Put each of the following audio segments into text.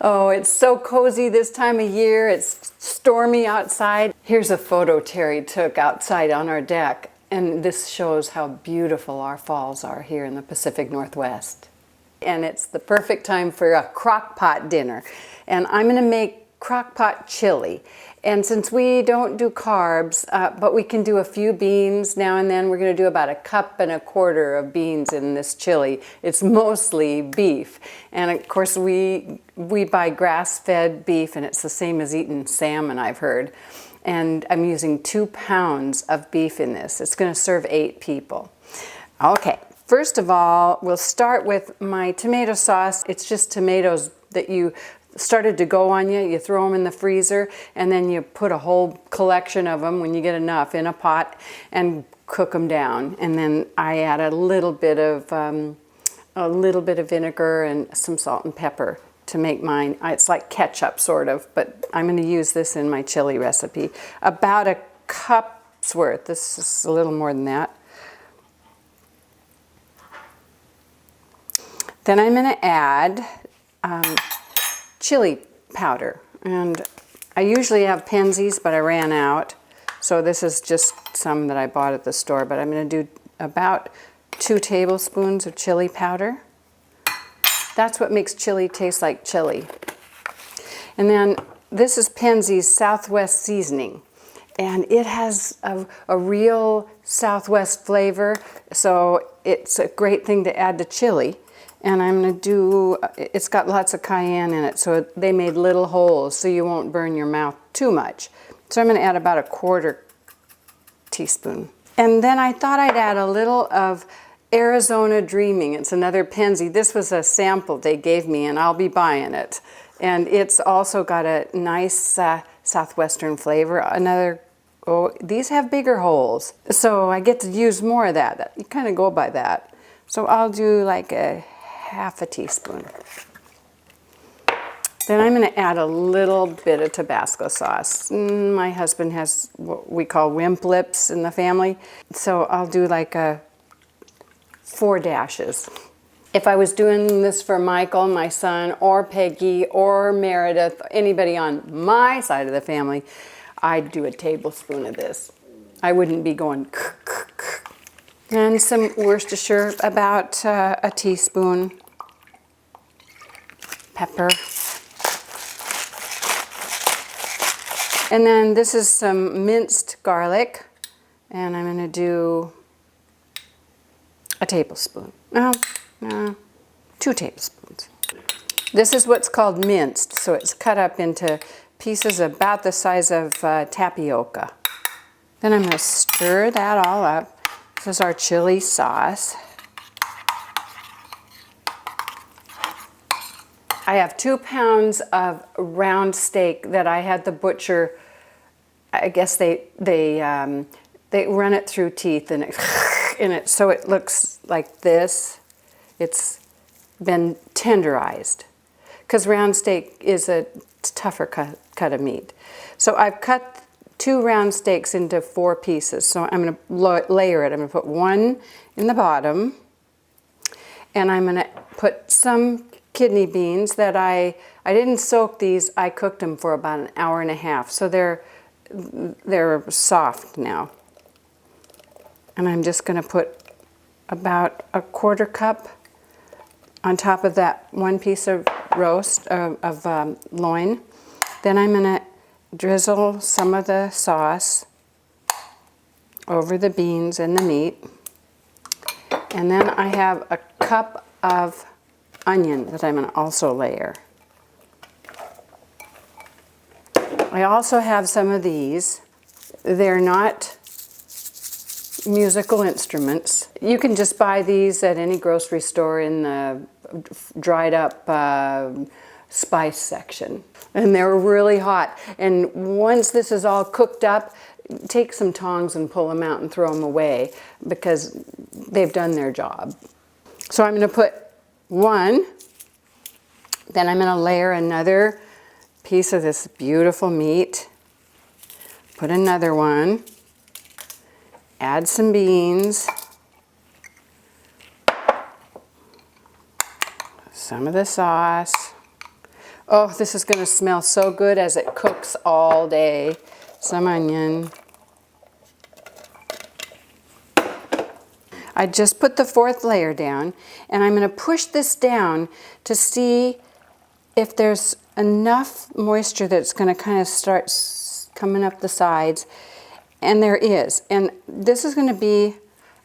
Oh, it's so cozy this time of year. It's stormy outside. Here's a photo Terry took outside on our deck, and this shows how beautiful our falls are here in the Pacific Northwest. And it's the perfect time for a crock pot dinner. And I'm going to make crock pot chili. And since we don't do carbs, but we can do a few beans now and then, we're going to do about 1.25 cups of beans in this chili. It's mostly beef. And of course we buy grass-fed beef, and it's the same as eating salmon, I've heard. And I'm using 2 pounds of beef in this. It's going to serve 8 people. Okay, first of all, we'll start with my tomato sauce. It's just tomatoes that you started to go on you. You throw them in the freezer, and then you put a whole collection of them when you get enough in a pot and cook them down. And then I add a little bit of vinegar and some salt and pepper to make mine. It's like ketchup sort of, but I'm going to use this in my chili recipe. About 1 cup's worth. This is a little more than that. Then I'm going to add chili powder, and I usually have Penzeys, but I ran out, so this is just some that I bought at the store. But I'm going to do about 2 tablespoons of chili powder. That's what makes chili taste like chili. And then this is Penzeys Southwest seasoning, and it has a real Southwest flavor, so it's a great thing to add to chili. And I'm going to do, it's got lots of cayenne in it, so they made little holes so you won't burn your mouth too much. So I'm going to add about 1/4 teaspoon. And then I thought I'd add a little of Arizona Dreaming. It's another Penzey. This was a sample they gave me, and I'll be buying it. And it's also got a nice Southwestern flavor. These have bigger holes, so I get to use more of that. You kind of go by that. So I'll do like 1/2 teaspoon. Then I'm going to add a little bit of Tabasco sauce. My husband has what we call wimp lips in the family, so I'll do like 4 dashes. If I was doing this for Michael, my son, or Peggy, or Meredith, anybody on my side of the family, I'd do a tablespoon of this. I wouldn't be going and some Worcestershire, about a teaspoon. Pepper. And then this is some minced garlic, and I'm going to do a tablespoon. No, 2 tablespoons. This is what's called minced, so it's cut up into pieces about the size of tapioca. Then I'm going to stir that all up. This is our chili sauce. I have 2 pounds of round steak that I had the butcher. I guess they run it through teeth and it so it looks like this. It's been tenderized because round steak is a tougher cut of meat. So I've cut 2 round steaks into 4 pieces. So I'm going to layer it. I'm going to put 1 in the bottom, and I'm going to put some kidney beans that I didn't soak these. I cooked them for about 1.5 hours, so they're soft now. And I'm just going to put about 1/4 cup on top of that 1 piece of roast of loin. Then I'm going to drizzle some of the sauce over the beans and the meat. And then I have 1 cup of onion that I'm going to also layer. I also have some of these. They're not musical instruments. You can just buy these at any grocery store in the dried up spice section. And they're really hot. And once this is all cooked up, take some tongs and pull them out and throw them away because they've done their job. So I'm going to put 1, then I'm going to layer another piece of this beautiful meat, put another one, add some beans, some of the sauce. Oh, this is gonna smell so good as it cooks all day. Some onion. I just put the 4th layer down, and I'm gonna push this down to see if there's enough moisture that's gonna kind of start coming up the sides. And there is. And this is gonna be,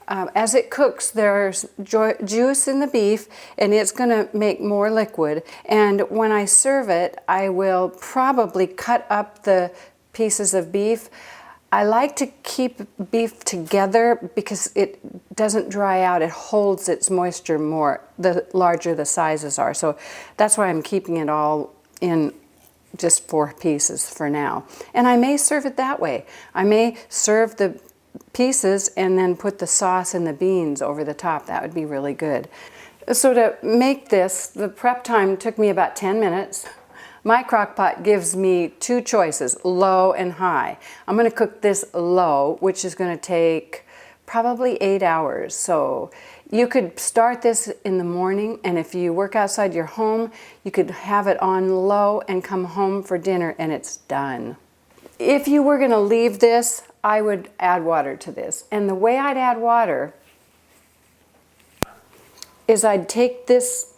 as it cooks, there's juice in the beef, and it's gonna make more liquid. And when I serve it, I will probably cut up the pieces of beef. I like to keep beef together because it doesn't dry out. It holds its moisture more the larger the sizes are. So that's why I'm keeping it all in just 4 pieces for now. And I may serve it that way. I may serve the pieces and then put the sauce and the beans over the top. That would be really good. So to make this, the prep time took me about 10 minutes. My crock pot gives me 2 choices, low and high. I'm gonna cook this low, which is gonna take probably 8 hours. So you could start this in the morning, and if you work outside your home, you could have it on low and come home for dinner and it's done. If you were gonna leave this, I would add water to this. And the way I'd add water is I'd take this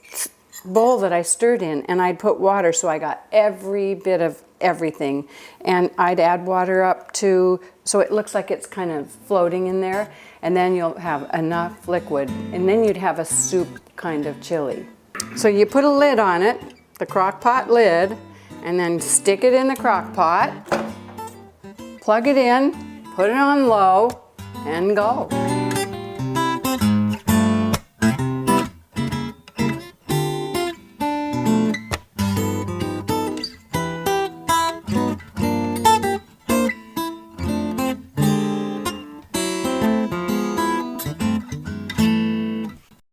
bowl that I stirred in and I'd put water so I got every bit of everything, and I'd add water up to so it looks like it's kind of floating in there, and then you'll have enough liquid, and then you'd have a soup kind of chili. So you put a lid on it, the crock pot lid, and then stick it in the crock pot, plug it in, put it on low, and go.